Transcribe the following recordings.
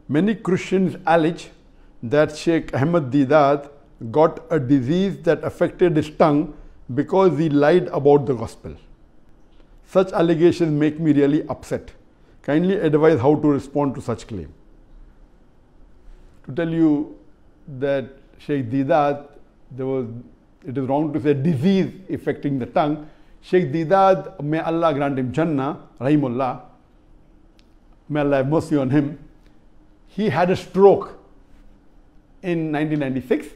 Many Christians allege that Sheikh Ahmed Deedat got a disease that affected his tongue because he lied about the gospel. Such allegations make me really upset. Kindly advise how to respond to such claim. To tell you that Sheikh Deedat, it is wrong to say disease affecting the tongue. Sheikh Deedat, may Allah grant him Jannah, Rahimullah, may Allah have mercy on him. He had a stroke in 1996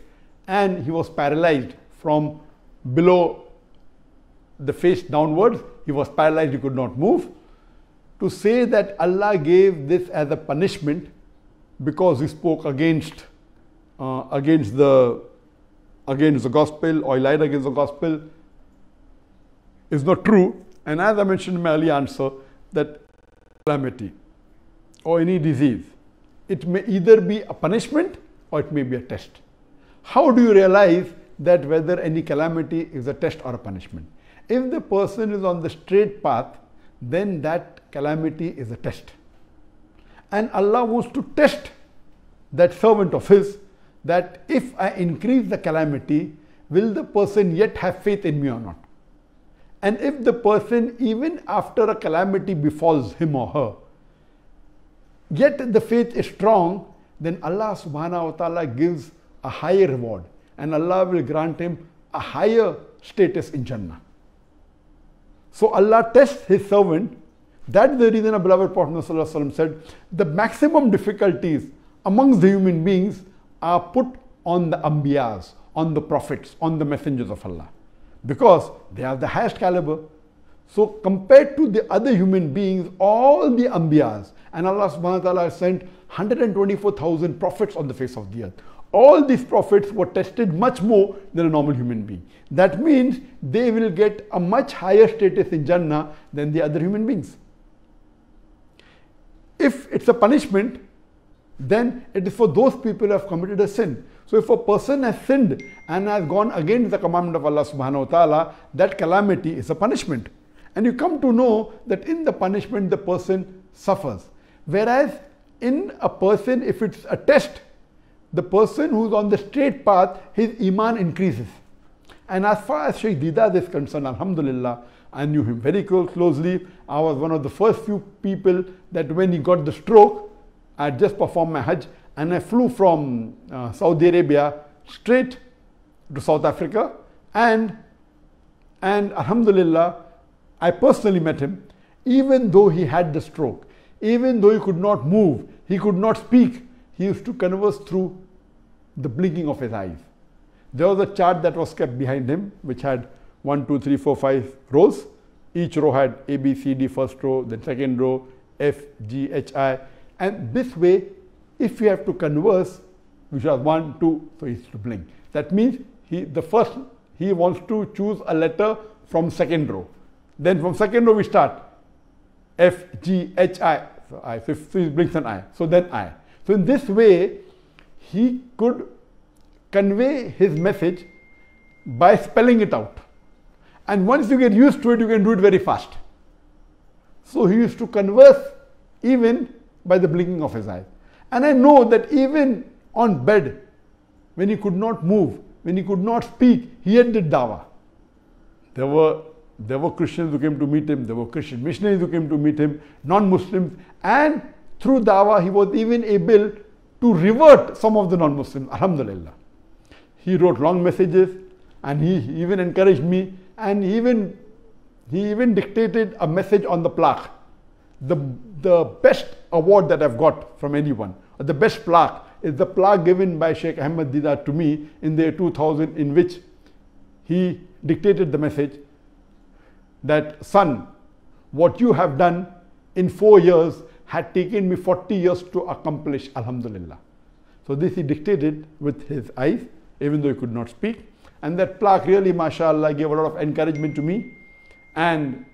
and he was paralyzed from below the face downwards. He was paralyzed, he could not move. To say that Allah gave this as a punishment because he spoke against the gospel or he lied against the gospel is not true. And as I mentioned in my earlier answer, that calamity or any disease, it may either be a punishment or it may be a test. How do you realize that whether any calamity is a test or a punishment? If the person is on the straight path, then that calamity is a test. And Allah wants to test that servant of his, that if I increase the calamity, will the person yet have faith in me or not? And if the person, even after a calamity befalls him or her, yet the faith is strong, then Allah subhanahu wa ta'ala gives a higher reward and Allah will grant him a higher status in Jannah. So Allah tests his servant. That's the reason our beloved Prophet ﷺ said, the maximum difficulties amongst the human beings are put on the Anbiyas, on the prophets, on the messengers of Allah, because they are the highest caliber. So compared to the other human beings, all the Anbiyas, and Allah subhanahu wa ta'ala sent 124,000 prophets on the face of the earth. All these prophets were tested much more than a normal human being. That means they will get a much higher status in Jannah than the other human beings. If it's a punishment, then it is for those people who have committed a sin. So if a person has sinned and has gone against the commandment of Allah subhanahu wa ta'ala, that calamity is a punishment. And you come to know that in the punishment the person suffers. Whereas in a person, if it's a test, the person who's on the straight path, his iman increases. And as far as Sheikh Deedat is concerned, alhamdulillah, I knew him very closely. I was one of the first few people that when he got the stroke, I had just performed my Hajj and I flew from Saudi Arabia straight to South Africa, and alhamdulillah, I personally met him. Even though he had the stroke, even though he could not move, he could not speak, he used to converse through the blinking of his eyes. There was a chart that was kept behind him which had 1, 2, 3, 4, 5 rows. Each row had A, B, C, D, first row, then second row, F, G, H, I. And this way, if you have to converse, which was 1, 2, so he used to blink. That means he wants to choose a letter from second row. Then from second row we start F, G, H, I. So I. So he blinks an I. So then I. So in this way, he could convey his message by spelling it out. And once you get used to it, you can do it very fast. So he used to converse even by the blinking of his eyes. And I know that even on bed, when he could not move, when he could not speak, he had did dawah. There were Christians who came to meet him, there were Christian missionaries who came to meet him, non-Muslims, and through dawah he was even able to revert some of the non-Muslims, alhamdulillah. He wrote long messages and he even encouraged me, and he even dictated a message on the plaque. The best award that I've got from anyone, or the best plaque, is the plaque given by Sheikh Ahmed Deedat to me in the year 2000, in which he dictated the message that, son, what you have done in 4 years had taken me 40 years to accomplish, alhamdulillah. So this he dictated with his eyes, even though he could not speak. And that plaque really, mashallah, gave a lot of encouragement to me. And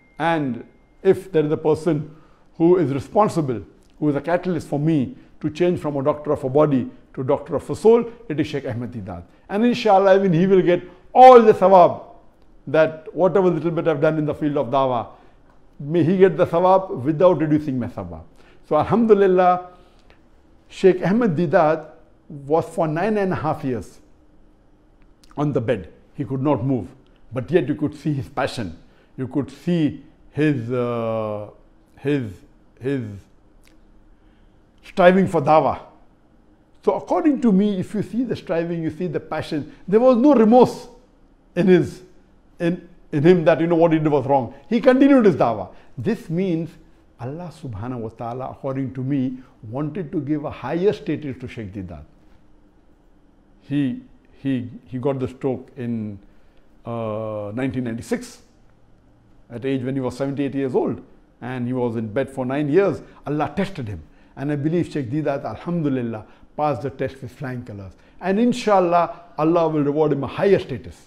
if there is a person who is responsible, who is a catalyst for me to change from a doctor of a body to a doctor of a soul, it is Sheikh Ahmed Deedat. And inshallah, even he will get all the thawab, that whatever little bit I've done in the field of dawah, may he get the thawab without reducing my thawab. So alhamdulillah, Sheikh Ahmed Deedat was for 9.5 years on the bed. He could not move, but yet you could see his passion. You could see his striving for dawah. So according to me, if you see the striving, you see the passion, there was no remorse in him that what he did was wrong. He continued his dawah. This means Allah subhanahu wa ta'ala, according to me, wanted to give a higher status to Sheikh Deedat. He got the stroke in 1996 at age when he was 78 years old, and he was in bed for 9 years. Allah tested him, and I believe Sheikh Deedat, alhamdulillah, passed the test with flying colors, and inshallah Allah will reward him a higher status.